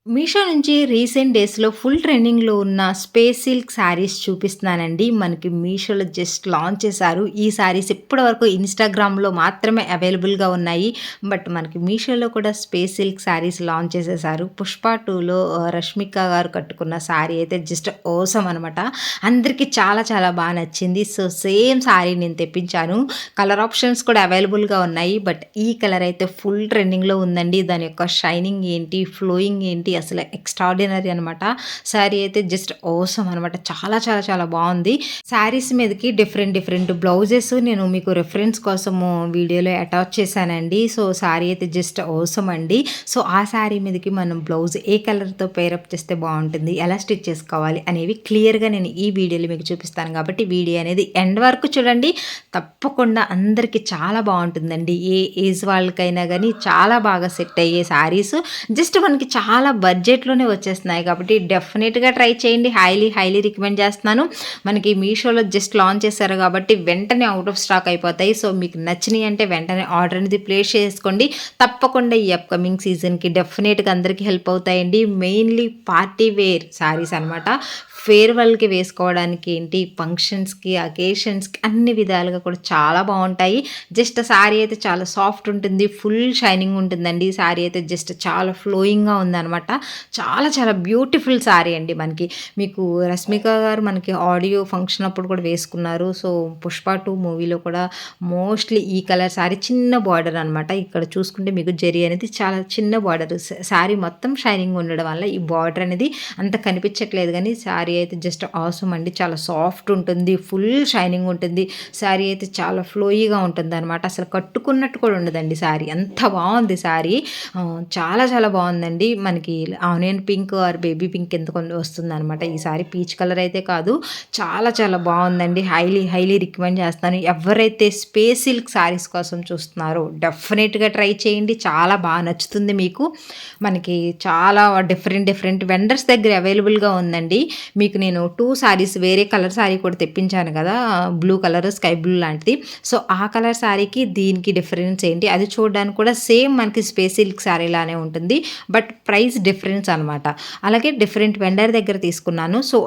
మీషో నుంచి రీసెంట్ డేస్‌లో ఫుల్ ట్రెండింగ్‌లో ఉన్న స్పేస్ సిల్క్ శారీస్ చూపిస్తున్నానండి. మనకి మీషోలో జస్ట్ లాంచ్ చేశారు. ఈ శారీస్ ఇప్పటివరకు ఇన్‌స్టాగ్రామ్‌లో మాత్రమే అవైలబుల్‌గా ఉన్నాయి. బట్ మనకి మీషోలో కూడా స్పేస్ సిల్క్ శారీస్ లాంచ్ చేసేసారు. 'పుష్ప 2లో' రష్మిక గారు కట్టుకున్న శారీ అయితే జస్ట్ ఆసమ్ అనమాట. అందరికీ చాలా చాలా నచ్చింది. సో, సేమ్ శారీ నేను తెప్పించాను. కలర్ ఆప్షన్స్ కూడా అవైలబుల్‌గా ఉన్నాయి. బట్ ఈ కలర్ అయితే ఫుల్ ట్రెండింగ్‌లో ఉందండి. దాని యొక్క షైనింగ్ ఏంటి, ఫ్లోయింగ్ ఏంటి అసలు ఎక్స్ట్రార్డినరీ అనమాట. శారీ అయితే జస్ట్ ఆసమ్ అనమాట. చాలా బావుంది. శారీస్ మీదకి డిఫరెంట్ బ్లౌజెస్ నేను మీకు రిఫరెన్స్ కోసము వీడియోలో అటాచ్ చేశానండి. సో, శారీ అయితే జస్ట్ ఆసమ్ అండి. సో, ఆ శారీ మీదకి మనం బ్లౌజ్ ఏ కలర్‌తో పేరప్ చేస్తే బావుంటుంది, ఎలా స్టిచ్ చేసుకోవాలి అనేవి క్లియర్‌గా నేను ఈ వీడియోలో మీకు చూపిస్తాను కాబట్టి వీడియో అనేది ఎండ్ వరకు చూడండి. తప్పకుండా అందరికీ చాలా బావుంటుందండి. ఏ ఏజ్ వాళ్ళకైనా గానీ చాలా బాగా సెట్ అయ్యే శారీస్. జస్ట్ మనకి చాలా బడ్జెట్‌లోనే వచ్చేస్తున్నాయి కాబట్టి డెఫినిట్‌గా ట్రై చేయండి. హైలీ రికమెండ్ చేస్తున్నాను. మనకి మీషోలో జస్ట్ లాంచ్ చేశారు కాబట్టి వెంటనే ఔట్ ఆఫ్ స్టాక్ అయిపోతాయి. సో, మీకు నచ్చినియి అంటే వెంటనే ఆర్డర్ అనేది ప్లేస్ చేసుకోండి. తప్పకుండా ఈ అప్‌కమింగ్ సీజన్‌కి డెఫినిట్‌గా అందరికీ హెల్ప్ అవుతాయండి. మెయిన్‌లీ పార్టీ వేర్ శారీస్ అనమాట. ఫేర్‌వెల్‌కి వేసుకోవడానికి ఏంటి, ఫంక్షన్స్‌కి, అకేషన్స్‌కి అన్ని విధాలుగా కూడా చాలా బావుంటాయి. జస్ట్ శారీ అయితే చాలా సాఫ్ట్ ఉంటుంది. ఫుల్ షైనింగ్ ఉంటుందండి. శారీ అయితే జస్ట్ చాలా ఫ్లోయింగ్‌గా ఉందనమాట. చాలా బ్యూటిఫుల్ శారీ అండి మనకి. మీకు రష్మిక గారు మనకి ఆడియో ఫంక్షన్ అప్పుడు కూడా వేసుకున్నారు. సో, 'పుష్ప 2' మూవీలో కూడా మోస్ట్‌లీ ఈ కలర్ శారీ చిన్న బార్డర్ అనమాట. ఇక్కడ చూసుకుంటే మీకు జరీ అనేది చాలా చిన్న బార్డర్. శారీ మొత్తం షైనింగ్ ఉండడం వల్ల ఈ బార్డర్ అనేది అంత కనిపించట్లేదు గానీ శారీ అయితే జస్ట్ ఆసమ్ అండి. చాలా సాఫ్ట్ ఉంటుంది. ఫుల్ షైనింగ్ ఉంటుంది. శారీ అయితే చాలా ఫ్లోయీగా ఉంటుందనమాట. అసలు కట్టుకున్నట్టు కూడా ఉండదండి శారీ. అంత బావుంది శారీ. చాలా బావుందండి. మనకి onion pink are baby pink కింద కొన్ని వస్తుందనమాట. ఈ సారీ పీచ్ కలర్ అయితే కాదు. చాలా బావుందండి. హైలీ రికమెండ్ చేస్తాను. ఎవరైతే స్పేస్ సిల్క్ శారీస్ కోసం చూస్తున్నారో డెఫినిట్‌గా ట్రై చేయండి. చాలా నచ్చుతుంది మీకు. మనకి చాలా డిఫరెంట్ వెండర్స్ దగ్గర అవైలబుల్‌గా ఉందండి. మీకు నేను 2 శారీస్ వేరే కలర్ శారీ కూడా తెప్పించాను కదా! బ్లూ కలర్, స్కై బ్లూ లాంటిది. సో, ఆ కలర్ శారీకి దీనికి డిఫరెన్స్ ఏంటి? అది చూడడానికి కూడా సేమ్ మనకి స్పేస్ సిల్క్ శారీ లానే ఉంటుంది. బట్ ప్రైస్ డిఫరెన్స్ అనమాట. అలాగే డిఫరెంట్ వెండర్ దగ్గర తీసుకున్నాను. సో,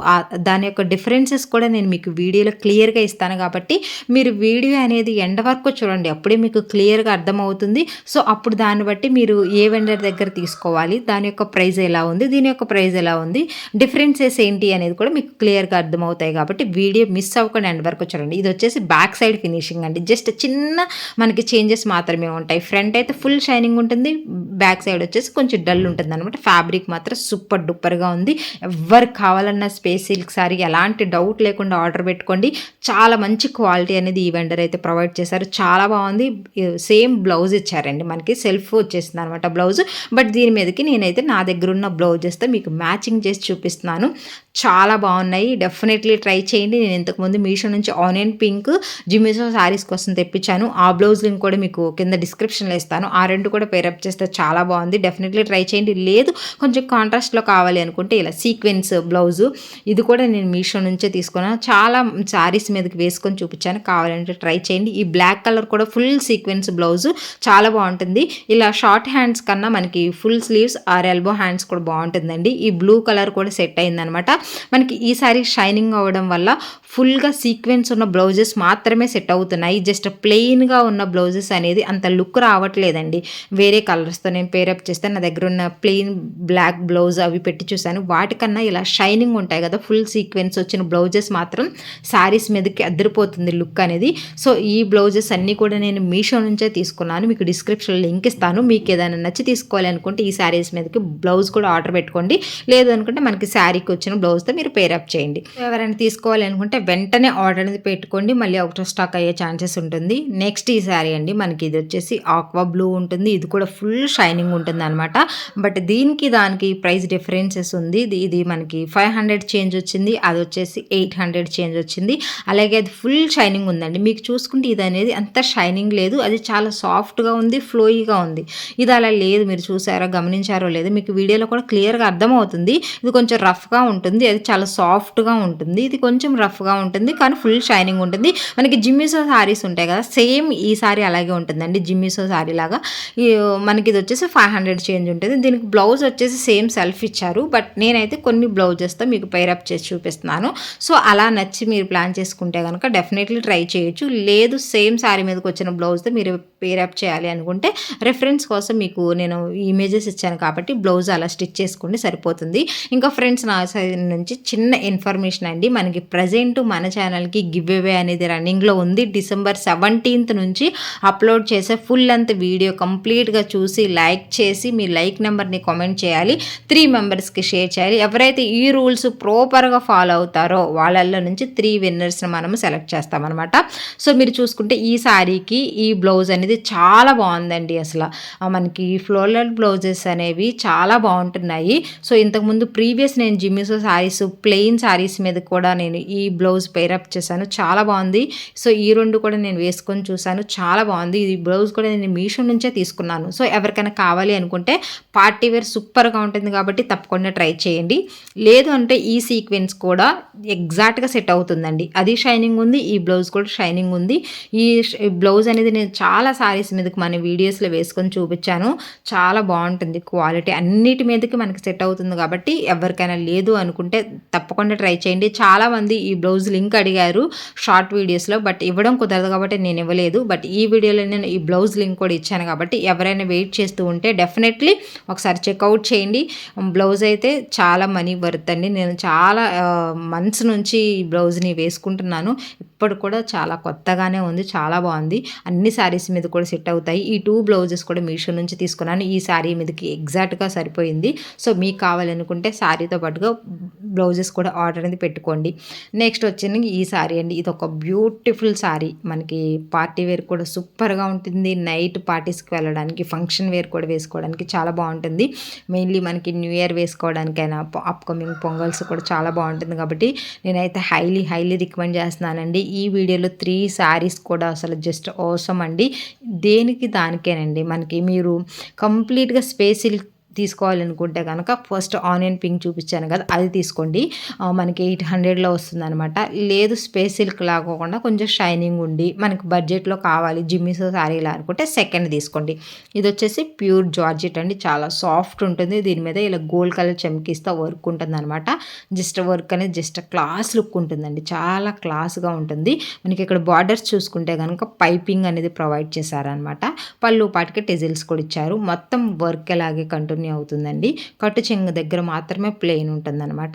దాని యొక్క డిఫరెన్సెస్ కూడా నేను మీకు వీడియోలో క్లియర్‌గా ఇస్తాను కాబట్టి మీరు వీడియో అనేది ఎండ్ వరకు చూడండి. అప్పుడే మీకు క్లియర్‌గా అర్థమవుతుంది. సో, అప్పుడు దాన్ని బట్టి మీరు ఏ వెండర్ దగ్గర తీసుకోవాలి, దాని యొక్క ప్రైస్ ఎలా ఉంది, దీని యొక్క ప్రైస్ ఎలా ఉంది, డిఫరెన్సెస్ ఏంటి అనేది కూడా మీకు క్లియర్‌గా అర్థమవుతాయి కాబట్టి వీడియో మిస్ అవ్వకుండా ఎండ్ వరకు చూడండి. ఇది వచ్చేసి బ్యాక్ సైడ్ ఫినిషింగ్ అండి. జస్ట్ చిన్న మనకి చేంజెస్ మాత్రమే ఉంటాయి. ఫ్రంట్ అయితే ఫుల్ షైనింగ్ ఉంటుంది. బ్యాక్ సైడ్ వచ్చేసి కొంచెం డల్ ఉంటుందనమాట. ఫ్యాబ్రిక్ మాత్రం సూపర్ డూపర్‌గా ఉంది. ఎవ్వరికి కావాలన్నా స్పేస్ సిల్క్ సారీ ఎలాంటి డౌట్ లేకుండా ఆర్డర్ పెట్టుకోండి. చాలా మంచి క్వాలిటీ అనేది ఈ వెండర్ అయితే ప్రొవైడ్ చేశారు. చాలా బాగుంది. సేమ్ బ్లౌజ్ ఇచ్చారండి మనకి. Self వచ్చేసిందనమాట blouse. బట్ దీని మీదకి నేనైతే నా దగ్గర ఉన్న బ్లౌజెస్‌తో మీకు మ్యాచింగ్ చేసి చూపిస్తున్నాను. చాలా బాగున్నాయి. డెఫినెట్లీ ట్రై చేయండి. నేను ఇంతకుముందు మీషో నుంచి ఆనియన్ పింక్ జిమిజో శారీస్ కోసం తెప్పించాను. ఆ బ్లౌజ్ లింక్ కూడా మీకు కింద డిస్క్రిప్షన్‌లో ఇస్తాను. ఆ 2 కూడా పేరప్ చేస్తే చాలా బాగుంది. డెఫినెట్లీ ట్రై చేయండి. లేదు కొంచెం కాంట్రాస్ట్‌లో కావాలి అనుకుంటే ఇలా సీక్వెన్స్ బ్లౌజు ఇది కూడా నేను మీషో నుంచే తీసుకున్నాను. చాలా శారీస్ మీదకి వేసుకొని చూపించాను. కావాలంటే ట్రై చేయండి. ఈ బ్లాక్ కలర్ కూడా ఫుల్ సీక్వెన్స్ బ్లౌజు చాలా బాగుంటుంది. ఇలా షార్ట్ హ్యాండ్స్ కన్నా మనకి full sleeves or elbow hands కూడా బాగుంటుందండి. ఈ బ్లూ కలర్ కూడా సెట్ అయిందనమాట. మనకి ఈ సారీ షైనింగ్ అవ్వడం వల్ల ఫుల్‌గా సీక్వెన్స్ ఉన్న బ్లౌజెస్ మాత్రమే సెట్ అవుతున్నాయి. జస్ట్ ప్లెయిన్‌గా ఉన్న బ్లౌజెస్ అనేది అంత లుక్ రావట్లేదండి. వేరే కలర్స్‌తో నేను పేరప్ చేస్తే నా దగ్గర ఉన్న ప్లెయిన్ బ్లాక్ బ్లౌజ్ అవి పెట్టి చూసాను. వాటికన్నా ఇలా షైనింగ్ ఉంటాయి కదా! ఫుల్ సీక్వెన్స్ వచ్చిన బ్లౌజెస్ మాత్రం శారీస్ మీదకి అదిరిపోతుంది లుక్ అనేది. సో, ఈ బ్లౌజెస్ అన్నీ కూడా నేను మీషో నుంచే తీసుకున్నాను. మీకు డిస్క్రిప్షన్‌లో లింక్ ఇస్తాను. మీకు ఏదైనా నచ్చి తీసుకోవాలి అనుకుంటే ఈ శారీస్ మీదకి బ్లౌజ్ కూడా ఆర్డర్ పెట్టుకోండి. లేదు అనుకుంటే మనకి శారీకి వచ్చిన బ్లౌజ్‌తో మీరు పేరప్ చేయండి. ఎవరైనా తీసుకోవాలి అనుకుంటే వెంటనే ఆర్డర్ అనేది పెట్టుకోండి. మళ్ళీ అవుట్ ఆఫ్ స్టాక్ అయ్యే ఛాన్సెస్ ఉంటుంది. నెక్స్ట్ ఈ శారీ అండి. మనకి ఇది వచ్చేసి ఆక్వా బ్లూ ఉంటుంది. ఇది కూడా ఫుల్ షైనింగ్ ఉంటుందనమాట. బట్ దీనికి దానికి ప్రైస్ డిఫరెన్సెస్ ఉంది. ఇది మనకి 500 చేంజ్ వచ్చింది. అది వచ్చేసి 800 చేంజ్ వచ్చింది. అలాగే అది ఫుల్ షైనింగ్ ఉందండి. మీకు చూసుకుంటే ఇది అనేది అంత షైనింగ్ లేదు. అది చాలా సాఫ్ట్‌గా ఉంది. ఫ్లోయీగా ఉంది. ఇది అలా లేదు. మీరు చూసారో గమనించారో లేదో మీకు వీడియోలో కూడా క్లియర్‌గా అర్థమవుతుంది. ఇది కొంచెం రఫ్‌గా ఉంటుంది. ఉంది. అది చాలా సాఫ్ట్‌గా ఉంటుంది. ఇది కొంచెం రఫ్‌గా ఉంటుంది. కానీ ఫుల్ షైనింగ్ ఉంటుంది. మనకి జిమ్మిసో సారీస్ ఉంటాయి కదా! సేమ్ ఈ సారీ అలాగే ఉంటుందండి. జిమ్మిసో సారీ లాగా. ఈ మనకి ఇది వచ్చేసి 500 చేంజ్ ఉంటుంది. దీనికి బ్లౌజ్ వచ్చేసి సేమ్ సెల్ఫ్ ఇచ్చారు. బట్ నేనైతే కొన్ని బ్లౌజెస్‌తో మీకు పెయిర్ అప్ చేసి చూపిస్తున్నాను. సో, అలా నచ్చి మీరు ప్లాన్ చేసుకుంటే గనక డెఫినెట్‌లీ ట్రై చేయొచ్చు. లేదు సేమ్ సారీ మీదకి వచ్చిన బ్లౌజ్‌తో మీరు పెయిర్ అప్ చేయాలి అనుకుంటే రిఫరెన్స్ కోసం మీకు నేను ఇమేజెస్ ఇచ్చాను కాబట్టి బ్లౌజ్ అలా స్టిచ్ చేసుకోండి సరిపోతుంది. ఇంకా ఫ్రెండ్స్ నా సైడ్ నుంచి చిన్న ఇన్ఫర్మేషన్ అండి. మనకి ప్రెజెంట్ మన ఛానల్‌కి గివ్ అవే అనేది రన్నింగ్‌లో ఉంది. డిసెంబర్ 17th నుంచి అప్లోడ్ చేసే ఫుల్ లెంత్ వీడియో కంప్లీట్‌గా చూసి లైక్ చేసి మీ లైక్ నెంబర్‌ని కామెంట్ చేయాలి. 3 మెంబర్స్‌కి షేర్ చేయాలి. ఎవరైతే ఈ రూల్స్ ప్రాపర్‌గా ఫాలో అవుతారో వాళ్ళల్లో నుంచి 3 విన్నర్స్‌ని మనము సెలెక్ట్ చేస్తామన్నమాట. సో, మీరు చూసుకుంటే ఈ సారీకి ఈ బ్లౌజ్ అనేది చాలా బాగుందండి. అసలు మనకి ఫ్లోరల్ బ్లౌజెస్ అనేవి చాలా బాగుంటున్నాయి. సో, ఇంతకుముందు ప్రీవియస్ నేను జిమ్మిసో సారీస్ ప్లెయిన్ సారీస్ మీద కూడా నేను ఈ బ్లౌజ్ పెయిర్ అప్ చేశాను. చాలా బాగుంది. సో, ఈ 2 కూడా నేను వేసుకొని చూశాను. చాలా బాగుంది. ఈ బ్లౌజ్ కూడా నేను మీషో నుంచే తీసుకున్నాను. సో, ఎవరికైనా కావాలి అనుకుంటే పార్టీ వేర్ సూపర్‌గా ఉంటుంది కాబట్టి తప్పకుండా ట్రై చేయండి. లేదు అంటే ఈ సీక్వెన్స్ కూడా ఎగ్జాక్ట్‌గా సెట్ అవుతుందండి. అది షైనింగ్ ఉంది. ఈ బ్లౌజ్ కూడా షైనింగ్ ఉంది. ఈ బ్లౌజ్ అనేది నేను చాలా సారీస్ మీదకి మన వీడియోస్‌లో వేసుకొని చూపించాను. చాలా బాగుంటుంది క్వాలిటీ. అన్నిటి మీదకి మనకి సెట్ అవుతుంది కాబట్టి ఎవరికైనా లేదు అనుకుంటే తప్పకుండా ట్రై చేయండి. చాలామంది ఈ బ్లౌజ్ లింక్ అడిగారు షార్ట్ వీడియోస్‌లో. బట్ ఇవ్వడం కుదరదు కాబట్టి నేను ఇవ్వలేదు. బట్ ఈ వీడియోలో నేను ఈ బ్లౌజ్ లింక్ కూడా ఇచ్చాను కాబట్టి ఎవరైనా వెయిట్ చేస్తూ ఉంటే డెఫినెట్లీ ఒకసారి చెక్అవుట్ చేయండి. బ్లౌజ్ అయితే చాలా మనీ వర్త్ అండి. నేను చాలా మంత్స్ నుంచి ఈ బ్లౌజ్‌ని వేసుకుంటున్నాను. ఇప్పుడు కూడా చాలా కొత్తగానే ఉంది. చాలా బాగుంది. అన్ని శారీస్ మీద కూడా సెట్ అవుతాయి. ఈ 2 బ్లౌజెస్ కూడా మీషో నుంచి తీసుకున్నాను. ఈ శారీ మీదకి ఎగ్జాక్ట్‌గా సరిపోయింది. సో, మీకు కావాలనుకుంటే శారీతో పాటుగా బ్లౌజెస్ కూడా ఆర్డర్ అనేది పెట్టుకోండి. నెక్స్ట్ వచ్చింది ఈ శారీ అండి. ఇది ఒక బ్యూటిఫుల్ శారీ. మనకి పార్టీ వేర్ కూడా సూపర్‌గా ఉంటుంది. నైట్ పార్టీస్‌కి వెళ్ళడానికి, ఫంక్షన్ వేర్ కూడా వేసుకోవడానికి చాలా బాగుంటుంది. మెయిన్లీ మనకి న్యూ ఇయర్ వేసుకోవడానికైనా అప్‌కమింగ్ పొంగల్స్ కూడా చాలా బాగుంటుంది కాబట్టి నేనైతే హైలీ రికమెండ్ చేస్తున్నానండి. ఈ వీడియోలో 3 శారీస్ కూడా అసలు జస్ట్ ఆసమ్ అండి. దేనికి దానికేనండి. మనకి మీరు కంప్లీట్‌గా స్పేస్ సిల్క్ తీసుకోవాలనుకుంటే కనుక ఫస్ట్ ఆనియన్ పింక్ చూపించాను కదా అది తీసుకోండి. మనకి 800లో వస్తుందనమాట. లేదు స్పేస్ సిల్క్ లాగోకుండా కొంచెం షైనింగ్ ఉండి మనకి బడ్జెట్లో కావాలి జిమ్మిసో శారీలా అనుకుంటే సెకండ్ తీసుకోండి. ఇది వచ్చేసి ప్యూర్ జార్జెట్ అండి. చాలా సాఫ్ట్ ఉంటుంది. దీని మీద ఇలా గోల్డ్ కలర్ చమ్కీస్తో వర్క్ ఉంటుందన్నమాట. జస్ట్ వర్క్ అనేది జస్ట్ క్లాస్ లుక్ ఉంటుందండి. చాలా క్లాస్గా ఉంటుంది. మనకి ఇక్కడ బార్డర్స్ చూసుకుంటే కనుక పైపింగ్ అనేది ప్రొవైడ్ చేశారనమాట. పళ్ళు పాటికి టెజిల్స్ కూడా ఇచ్చారు. మొత్తం వర్క్ ఎలాగే కంటిన్యూ అవుతుందండి. కట్టు చెంగు దగ్గర మాత్రమే ప్లెయిన్ ఉంటుందన్నమాట.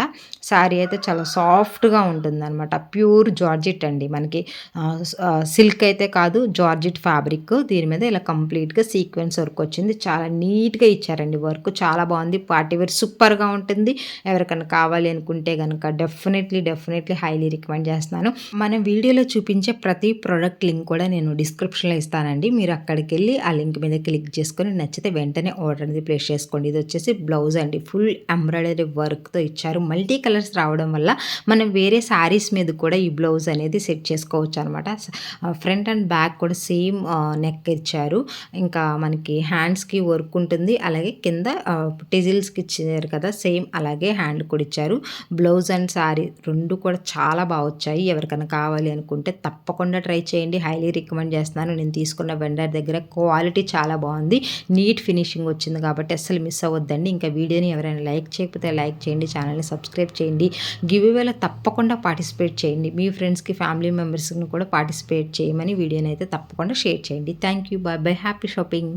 శారీ అయితే చాలా సాఫ్ట్‌గా ఉంటుందన్నమాట. ప్యూర్ జార్జెట్ అండి. మనకి సిల్క్ అయితే కాదు, జార్జెట్ ఫ్యాబ్రిక్. దీని మీద ఇలా కంప్లీట్‌గా సీక్వెన్స్ వర్క్ వచ్చింది. చాలా నీట్‌గా ఇచ్చారండి వర్క్. చాలా బాగుంది. పార్టీ వేర్ సూపర్‌గా ఉంటుంది. ఎవరికైనా కావాలి అనుకుంటే కనుక డెఫినెట్లీ హైలీ రికమెండ్ చేస్తున్నాను. మన వీడియోలో చూపించే ప్రతి ప్రోడక్ట్ లింక్ కూడా నేను డిస్క్రిప్షన్‌లో ఇస్తానండి. మీరు అక్కడికి వెళ్ళి ఆ లింక్ మీద క్లిక్ చేసుకొని నచ్చితే వెంటనే ఆర్డర్ అనేది ప్లేస్ చేసుకోండి. ఇది వచ్చేసి బ్లౌజ్ అండి. ఫుల్ ఎంబ్రాయిడరీ వర్క్తో ఇచ్చారు. మల్టీ కలర్స్ రావడం వల్ల మనం వేరే శారీస్ మీద కూడా ఈ బ్లౌజ్ అనేది సెట్ చేసుకోవచ్చు అనమాట. ఫ్రంట్ అండ్ బ్యాక్ కూడా సేమ్ నెక్ ఇచ్చారు. ఇంకా మనకి హ్యాండ్స్కి వర్క్ ఉంటుంది. అలాగే కింద టిజిల్స్కి ఇచ్చారు కదా సేమ్ అలాగే హ్యాండ్ కూడా ఇచ్చారు. బ్లౌజ్ అండ్ శారీ 2 కూడా చాలా బాగా వచ్చాయి. ఎవరికైనా కావాలి అనుకుంటే తప్పకుండా ట్రై చేయండి. హైలీ రికమెండ్ చేస్తున్నాను. నేను తీసుకున్న వెండర్ దగ్గర క్వాలిటీ చాలా బాగుంది. నీట్ ఫినిషింగ్ వచ్చింది కాబట్టి అస్సలు మిస్ అవ్వద్దండి. ఇంకా వీడియోని ఎవరైనా లైక్ చేయకపోతే లైక్ చేయండి. ఛానల్ని సబ్స్క్రైబ్ చేయండి. గివ్ అవేలో తప్పకుండా పార్టిసిపేట్ చేయండి. మీ ఫ్రెండ్స్కి ఫ్యామిలీ మెంబర్స్కి కూడా పార్టిసిపేట్ చేయమని వీడియోని అయితే తప్పకుండా షేర్ చేయండి. Thank you. Bye happy shopping.